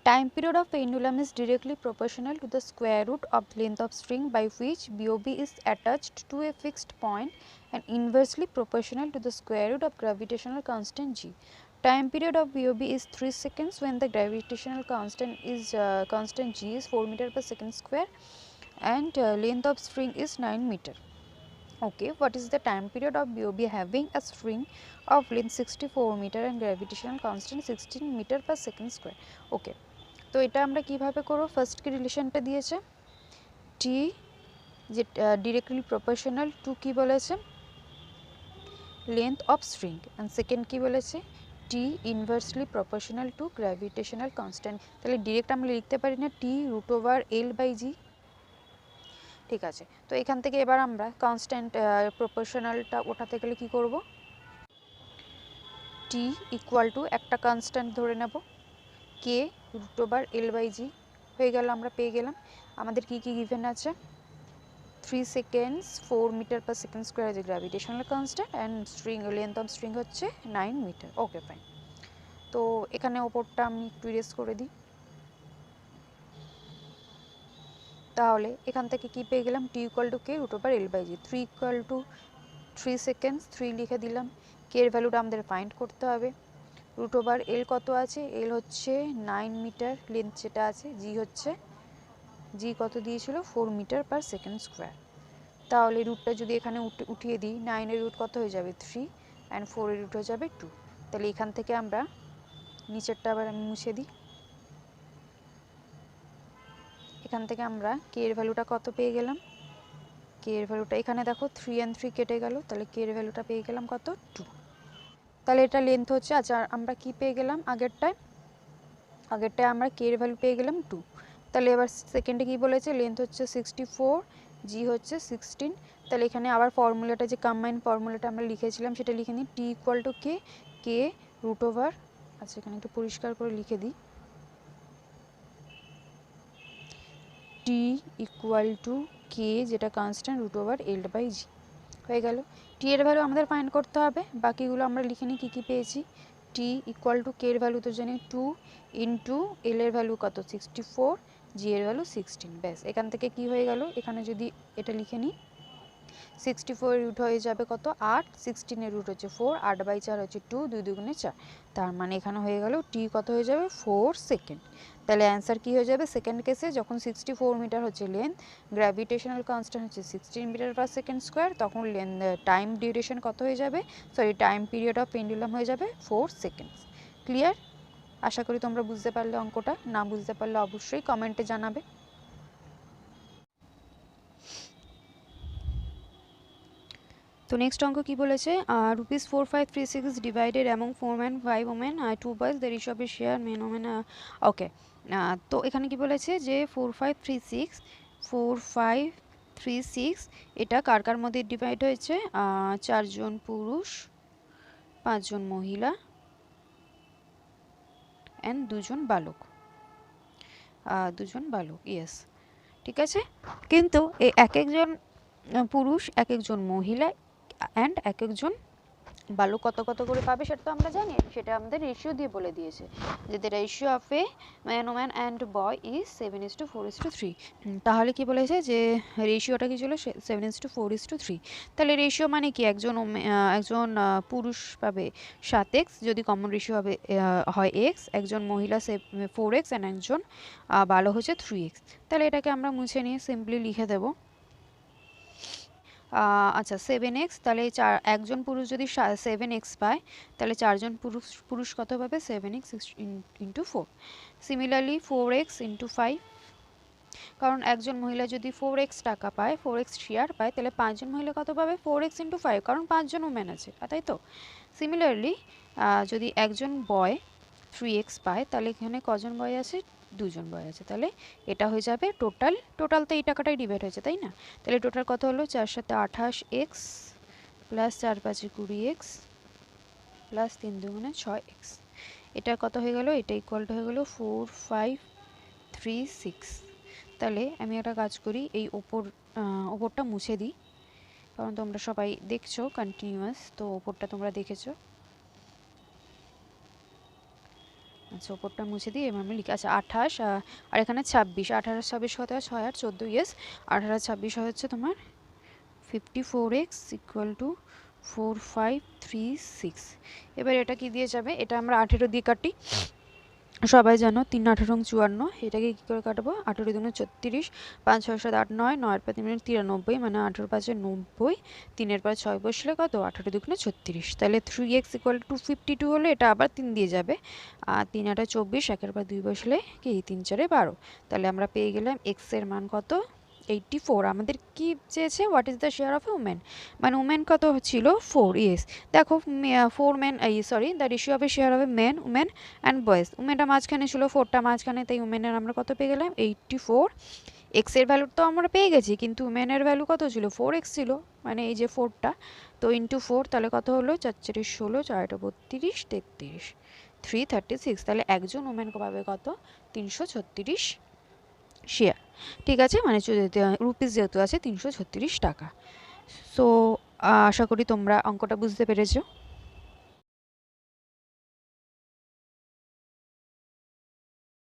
Time period of pendulum is directly proportional to the square root of the length of string by which BOB is attached to a fixed point and inversely proportional to the square root of gravitational constant g. Time period of BOB is 3 seconds when the gravitational constant is constant g is 4 meter per second square and length of string is 9 meter. Okay, what is the time period of BOB having a string of length 64 meter and gravitational constant 16 meter per second square? Okay, তো এটা আমরা কিভাবে করব? First কি রিলেশনটা দিয়েছে টি যে directly proportional to কি বলেছে length of string and second কি বলেছে T inversely proportional to gravitational constant. তাহলে ডিরেক্ট আমরা লিখতে পারি না T root over L by G, ঠিক আছে। তো এখান থেকে এবার আমরা কনস্ট্যান্ট প্রপোর্শনালটা ওঠাতে গেলে কি করব, টি ইকুয়াল টু একটা কনস্ট্যান্ট ধরে নেব কে root over L by G হয়ে গেল, আমরা পেয়ে গেলাম। আমাদের কি কি গিভেন আছে 3 seconds 4 metre per second square হচ্ছে gravitational constant and string length of string হচ্ছে 9 মিটার। ওকে ফাইন, তো এখানে ওপরটা আমি একটু ইরেজ করে দিই। তাহলে এখান থেকে কি পেয়ে গেলাম T equal to K root over L by G, 3 equal to 3 seconds 3 লিখে দিলাম। কে এর ভ্যালুটা আমাদের ফাইন্ড করতে হবে। রুট ওভার এল কত আছে, এল হচ্ছে 9 মিটার লেন্থ যেটা আছে, জি হচ্ছে জি কত দিয়েছিল 4 মিটার পার সেকেন্ড স্কোয়ার। তাহলে রুটটা যদি এখানে উঠিয়ে দিই 9 এর রুট কত হয়ে যাবে 3 অ্যান্ড 4 এর রুট হয়ে যাবে 2। তাহলে এখান থেকে আমরা নিচেরটা আবার আমি মুছে দিই। এখান থেকে আমরা কে এর ভ্যালুটা কত পেয়ে গেলাম, কে এর ভ্যালুটা এখানে দেখো 3 অ্যান্ড 3 কেটে গেল, তাহলে কে এর ভ্যালুটা পেয়ে গেলাম কত 2। তাহলে এটা লেন্থ হচ্ছে, আচ্ছা আমরা কি পেয়ে গেলাম আগেরটায় আমরা কে এর ভ্যালু পেয়ে গেলাম 2। তাহলে এবার সেকেন্ডে কি বলেছে লেন্থ হচ্ছে 64, জি হচ্ছে 16। তাহলে এখানে আবার ফর্মুলাটা যে কম্বাইন ফর্মুলাটা আমরা লিখেছিলাম সেটা লিখে নিই T equal to K, K root over, আচ্ছা এখানে একটু পরিষ্কার করে লিখে দিই টি ইকুয়াল টু কে যেটা constant root over L by G হয়ে গেল। টি এর ভ্যালু আমাদের ফাইন্ড করতে হবে, বাকিগুলো আমরা লিখে নিই কী কী পেয়েছি। টি ইকুয়াল টু কে এর ভ্যালু তো জানি 2 ইন্টু এল এর ভ্যালু কত 64, জি এর ভ্যালু 16। ব্যাস এখান থেকে কি হয়ে গেল, এখানে যদি এটা লিখে নিই 64 এর রুট হয়ে যাবে কত 8, 16 এর রুট হচ্ছে 4, 8 বাই 4 হচ্ছে 2, 2 দুগুণে 4। তার মানে এখানে হয়ে গেল টি কত হয়ে যাবে 4 সেকেন্ড। তাহলে অ্যান্সার কি হয়ে যাবে সেকেন্ড কেসে যখন 64 মিটার হচ্ছে লেন্থ, গ্র্যাভিটেশনাল কনস্ট্যান্ট হচ্ছে 16 মিটার পার সেকেন্ড স্কোয়ার, তখন টাইম ডিউরেশন কত হয়ে যাবে, sorry time period of pendulum হয়ে যাবে 4 সেকেন্ডস। ক্লিয়ার? আশা করি তোমরা বুঝতে পারলে অঙ্কটা, না বুঝতে পারলে অবশ্যই কমেন্টে জানাবে। তো নেক্সট অঙ্ক কি বলেছে, ₹4536 divided among 4 man 5 women 2 boys the ratio of a share men women. Okay, তো এখানে কি বলেছে যে 4536 এটা কার কার মধ্যে ডিভাইড হয়েছে, 4 জন পুরুষ 5 জন মহিলা অ্যান্ড 2 জন বালক, ইয়েস ঠিক আছে। কিন্তু এক একজন পুরুষ এক একজন মহিলা অ্যান্ড এক একজন বালক কত কত করে পাবে সেটা তো আমরা জানি, সেটা আমাদের রেশিও দিয়ে বলে দিয়েছে যে the ratio of a man woman and boy is 7:4:3। তাহলে কি বলেছে যে রেশিওটা কি ছিল 7:4:3। তাহলে রেশিও মানে কি একজন পুরুষ পাবে 7x যদি কমন রেশিও হবে হয় x, একজন মহিলা 4x অ্যান্ড একজন বালক হচ্ছে 3x। তাহলে এটাকে আমরা মুছে নিয়ে সিম্পলি লিখে দেবো আচ্ছা 7x, তাহলে একজন পুরুষ যদি 7x পায় তাহলে 4 জন পুরুষ কত পাবে 7x into 4। Similarly 4x into 5, কারণ একজন মহিলা যদি 4x টাকা পায় 4x শেয়ার পায় তাহলে 5 জন মহিলা কত পাবে 4x ইন্টু 5, কারণ 5 জন ওমেন আছে, তাই তো। সিমিলারলি যদি একজন বয় 3x পায় তাহলে এখানে কজন বয় আছে 2 জন বয় আছে, তাহলে এটা হয়ে যাবে টোটাল তো এই টাকাটাই ডিভাইড হয়েছে তাই না। তাহলে টোটাল কত হলো 4 7 28x plus 4 5 20x plus 3 2 6x। এটা কত হয়ে গেল, এটা ইকুয়ালটা হয়ে গেল 4536। তাহলে আমি একটা কাজ করি এই ওপরটা মুছে দিই, কারণ তোমরা সবাই দেখছো কন্টিনিউয়াস, তো ওপরটা তোমরা দেখেছো। আচ্ছা ওপরটা মুছে দিই, এবার আমি লিখে আচ্ছা 28 আর এখানে 26, 18 26 কত হয় 6 আর 14, ইয়েস 18 26 হচ্ছে তোমার 54x ইকুয়াল টু 4536। এবার এটা কি দিয়ে যাবে, এটা আমরা 18 দিয়ে কাটি, সবাই জানো 3 18 54, এটাকে কী করে কাটবো, 18 দুগুণে 36, 5 6 7 8 9, 9 5 3 93, মানে 18 5 90, 3 পরে 6 বসলে কত, 18 দুগুণে 36, তাহলে 3x ইকুয়াল টু 52 হলে এটা আবার 3 দিয়ে যাবে, আর 3 8 24, 1 পর 2 বসলে কি 3 4 12, তাহলে আমরা পেয়ে গেলাম x এর মান কত 84। আমাদের কি চেয়েছে, what is the share of women, মানে উমেন কত ছিল 4, ইয়েস দেখো 4 men, sorry the ratio of a share of a men women and boys, উমেনটা মাঝখানে ছিল 4টা মাঝখানে, তাই উমেনের আমরা কত পেয়ে গেলাম 84। এক্স এর ভ্যালু তো আমরা পেয়ে গেছি, কিন্তু উমেনের ভ্যালু কত ছিল 4x ছিল, মানে এই যে 4টা, তো ইন্টু 4 তাহলে কত হলো 4 4 16, 4 32 33, 336, তাহলে একজন উমেন পাবে কত 336 শেয়ার, ঠিক আছে, মানে রুপিস যেহেতু আছে 336 টাকা। সো আশা করি তোমরা অঙ্কটা বুঝতে পেরেছো।